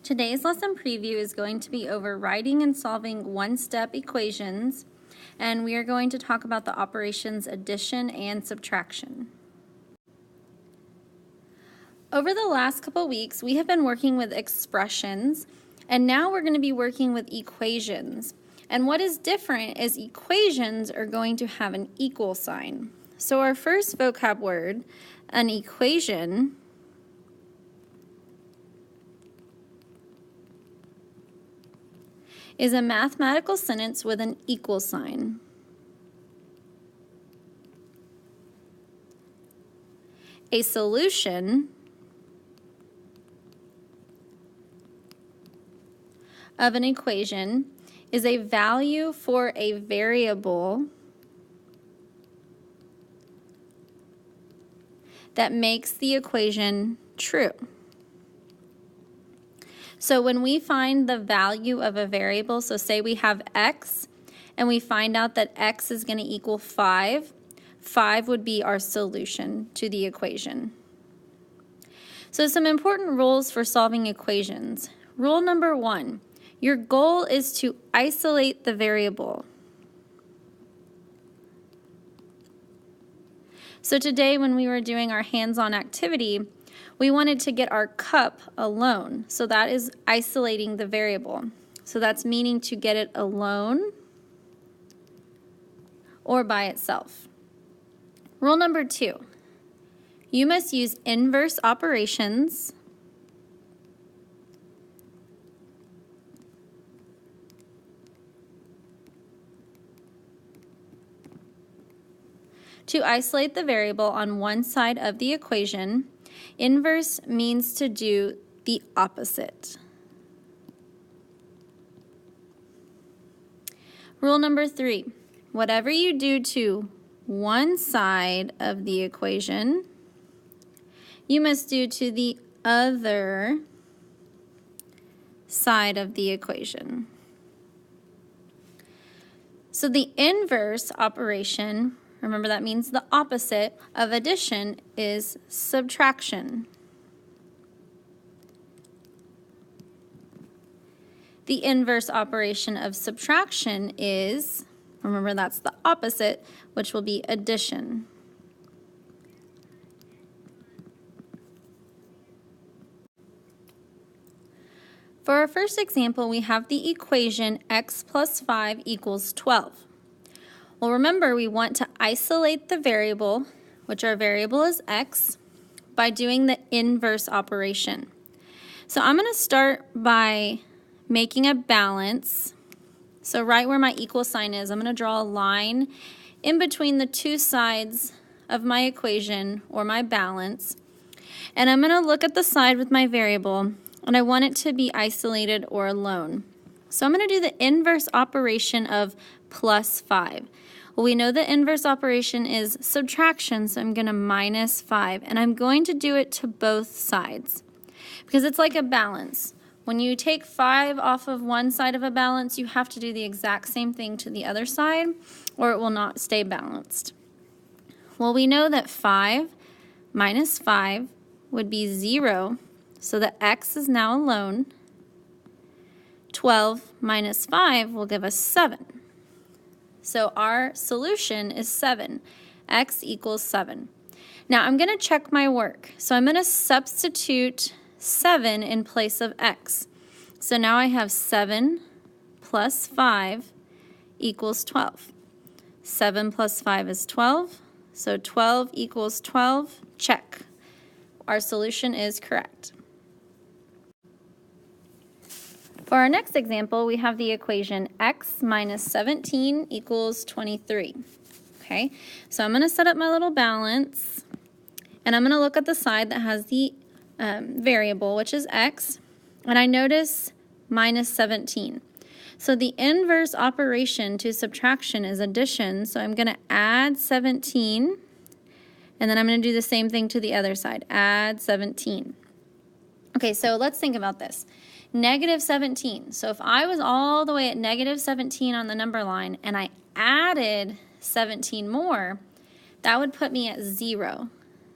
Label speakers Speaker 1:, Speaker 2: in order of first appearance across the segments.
Speaker 1: Today's lesson preview is going to be over writing and solving one-step equations, and we are going to talk about the operations addition and subtraction. Over the last couple weeks, we have been working with expressions, and now we're going to be working with equations. And what is different is equations are going to have an equal sign. So our first vocab word, an equation, is a mathematical sentence with an equal sign. A solution of an equation is a value for a variable that makes the equation true. So when we find the value of a variable, so say we have x, and we find out that x is going to equal 5, 5 would be our solution to the equation. So some important rules for solving equations. Rule number 1, your goal is to isolate the variable. So today when we were doing our hands-on activity, we wanted to get our cup alone. So that is isolating the variable. So that's meaning to get it alone or by itself. Rule number 2, you must use inverse operations to isolate the variable on one side of the equation. Inverse means to do the opposite. Rule number 3, whatever you do to one side of the equation, you must do to the other side of the equation. So the inverse operation, remember that means the opposite of addition, is subtraction. The inverse operation of subtraction is, remember that's the opposite, which will be addition. For our first example, we have the equation x plus 5 equals 12. Well, remember, we want to isolate the variable, which our variable is x, by doing the inverse operation. So I'm going to start by making a balance. So right where my equal sign is, I'm going to draw a line in between the two sides of my equation or my balance. And I'm going to look at the side with my variable, and I want it to be isolated or alone. So I'm going to do the inverse operation of plus 5. Well, we know the inverse operation is subtraction, so I'm going to minus 5. And I'm going to do it to both sides because it's like a balance. When you take 5 off of one side of a balance, you have to do the exact same thing to the other side or it will not stay balanced. Well, we know that 5 minus 5 would be 0, so the x is now alone. 12 minus 5 will give us 7. So our solution is 7. X equals 7. Now I'm going to check my work. So I'm going to substitute 7 in place of x. So now I have 7 plus 5 equals 12. 7 plus 5 is 12. So 12 equals 12. Check. Our solution is correct. For our next example, we have the equation x minus 17 equals 23. Okay, so I'm going to set up my little balance, and I'm going to look at the side that has the variable, which is x, and I notice minus 17. So the inverse operation to subtraction is addition, so I'm going to add 17, and then I'm going to do the same thing to the other side, add 17. Okay, so let's think about this. Negative 17. So if I was all the way at negative 17 on the number line and I added 17 more, that would put me at 0.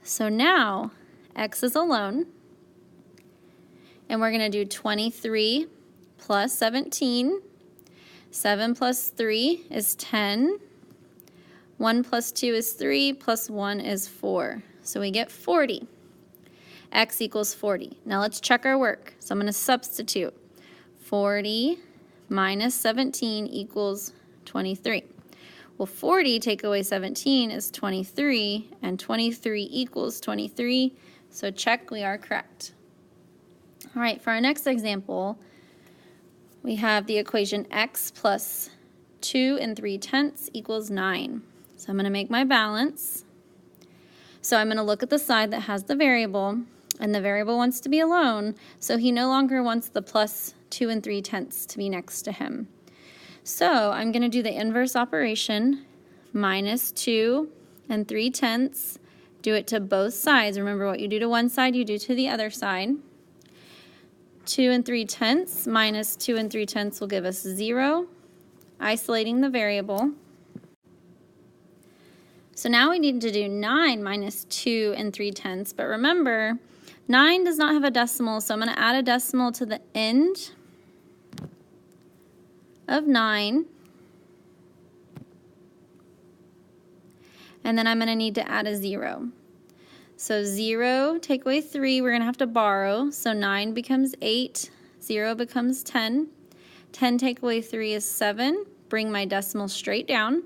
Speaker 1: So now x is alone and we're going to do 23 plus 17. 7 plus 3 is 10. 1 plus 2 is 3, plus 1 is 4. So we get 40. X equals 40. Now let's check our work. So I'm going to substitute. 40 minus 17 equals 23. Well, 40 take away 17 is 23, and 23 equals 23. So check, we are correct. All right, for our next example, we have the equation x plus 2 3/10 equals 9. So I'm going to make my balance. So I'm going to look at the side that has the variable, and the variable wants to be alone, so he no longer wants the plus 2 3/10 to be next to him. So I'm going to do the inverse operation, minus 2 3/10. Do it to both sides. Remember, what you do to one side, you do to the other side. 2 3/10 minus 2 3/10 will give us 0, isolating the variable. So now we need to do 9 minus 2 3/10, but remember, 9 does not have a decimal, so I'm going to add a decimal to the end of 9. And then I'm going to need to add a 0. So 0, take away 3, we're going to have to borrow. So 9 becomes 8, 0 becomes 10. 10 take away 3 is 7. Bring my decimal straight down.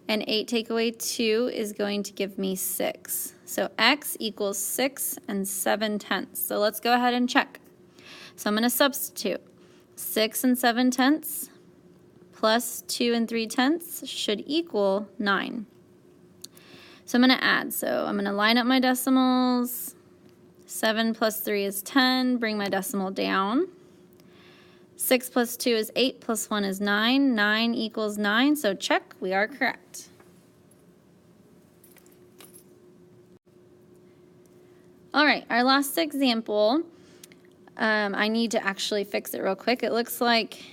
Speaker 1: And 8 take away 2 is going to give me 6. So x equals 6 7/10. So let's go ahead and check. So I'm going to substitute. 6 7/10 plus 2 3/10 should equal 9. So I'm going to add. So I'm going to line up my decimals. 7 plus 3 is 10. Bring my decimal down. 6 plus 2 is 8, plus 1 is 9. 9 equals 9, so check, we are correct. All right, our last example, I need to actually fix it real quick. It looks like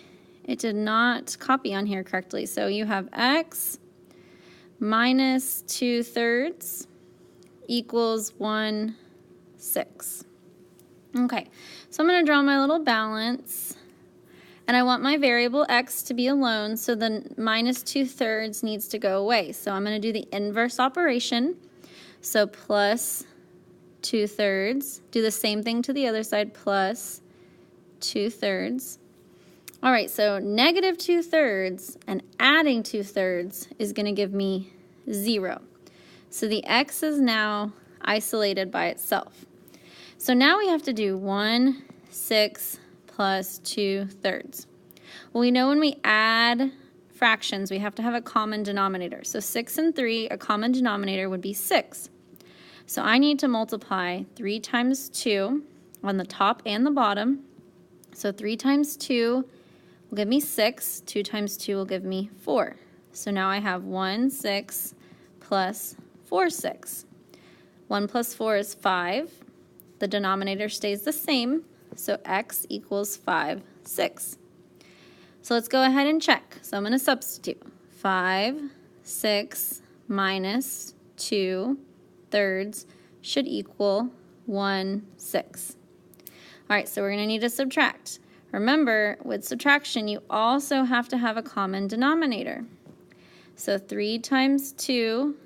Speaker 1: it did not copy on here correctly. So you have x minus 2/3 equals 1/6. Okay, so I'm going to draw my little balance. And I want my variable x to be alone, so the minus 2/3 needs to go away. So I'm going to do the inverse operation. So plus 2/3. Do the same thing to the other side, plus 2/3. All right, so negative 2/3 and adding 2/3 is going to give me 0. So the x is now isolated by itself. So now we have to do 1/6 plus 2/3. Well, we know when we add fractions, we have to have a common denominator. So 6 and 3, a common denominator would be 6. So I need to multiply 3 times 2 on the top and the bottom. So 3 times 2 will give me 6. 2 times 2 will give me 4. So now I have 1/6 plus 4/6. 1 plus 4 is 5. The denominator stays the same. So x equals 5/6. So let's go ahead and check. So I'm going to substitute. 5/6 minus 2/3 should equal 1/6. All right, so we're going to need to subtract. Remember, with subtraction, you also have to have a common denominator. So 3 times 2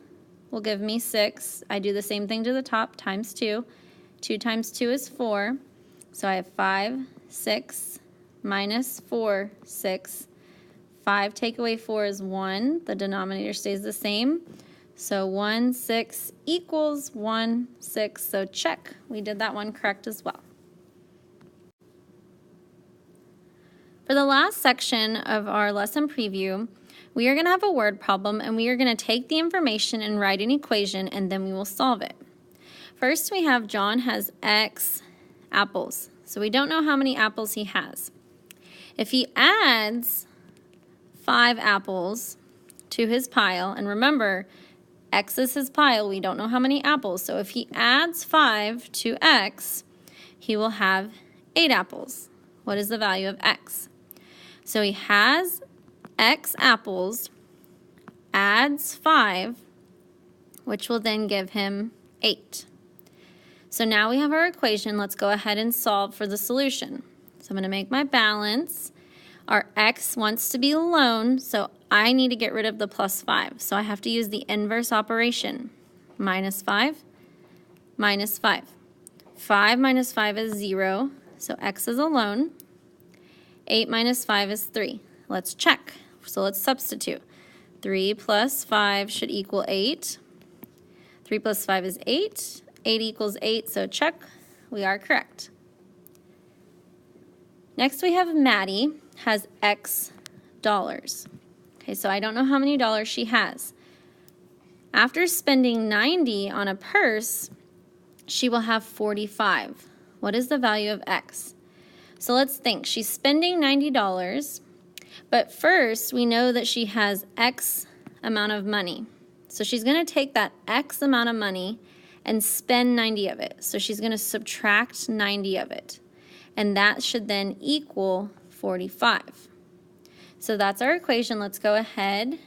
Speaker 1: will give me 6. I do the same thing to the top, times 2. 2 times 2 is 4. So I have 5/6 minus 4/6. 5 take away 4 is 1. The denominator stays the same. So 1/6 equals 1/6. So check. We did that one correct as well. For the last section of our lesson preview, we are going to have a word problem, and we are going to take the information and write an equation, and then we will solve it. First, we have John has X apples. So we don't know how many apples he has. If he adds 5 apples to his pile, and remember, X is his pile, we don't know how many apples. So if he adds 5 to X, he will have 8 apples. What is the value of X? So he has X apples, adds 5, which will then give him 8. So now we have our equation. Let's go ahead and solve for the solution. So I'm going to make my balance. Our x wants to be alone, so I need to get rid of the plus 5. So I have to use the inverse operation. Minus 5, minus 5. 5 minus 5 is 0, so x is alone. 8 minus 5 is 3. Let's check. So let's substitute. 3 plus 5 should equal 8. 3 plus 5 is 8. 8 equals 8, so check. We are correct. Next we have Maddie has X dollars. Okay, so I don't know how many dollars she has. After spending 90 on a purse, she will have 45. What is the value of X? So let's think. She's spending $90, but first we know that she has X amount of money. So she's going to take that X amount of money and spend 90 of it. So she's going to subtract 90 of it. And that should then equal 45. So that's our equation. Let's go ahead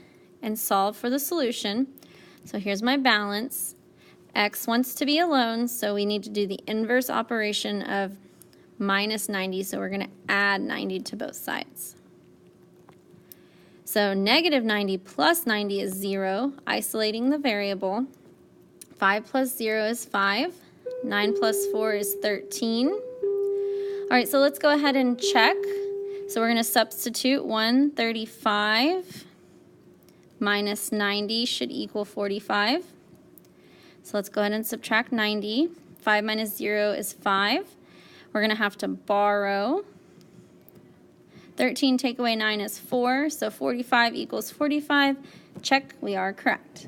Speaker 1: and solve for the solution. So here's my balance. X wants to be alone, so we need to do the inverse operation of minus 90. So we're going to add 90 to both sides. So negative 90 plus 90 is 0, isolating the variable. 5 plus 0 is 5. 9 plus 4 is 13. All right, so let's go ahead and check. So we're going to substitute 135 minus 90 should equal 45. So let's go ahead and subtract 90. 5 minus 0 is 5. We're going to have to borrow. 13 take away 9 is 4, so 45 equals 45. Check, we are correct.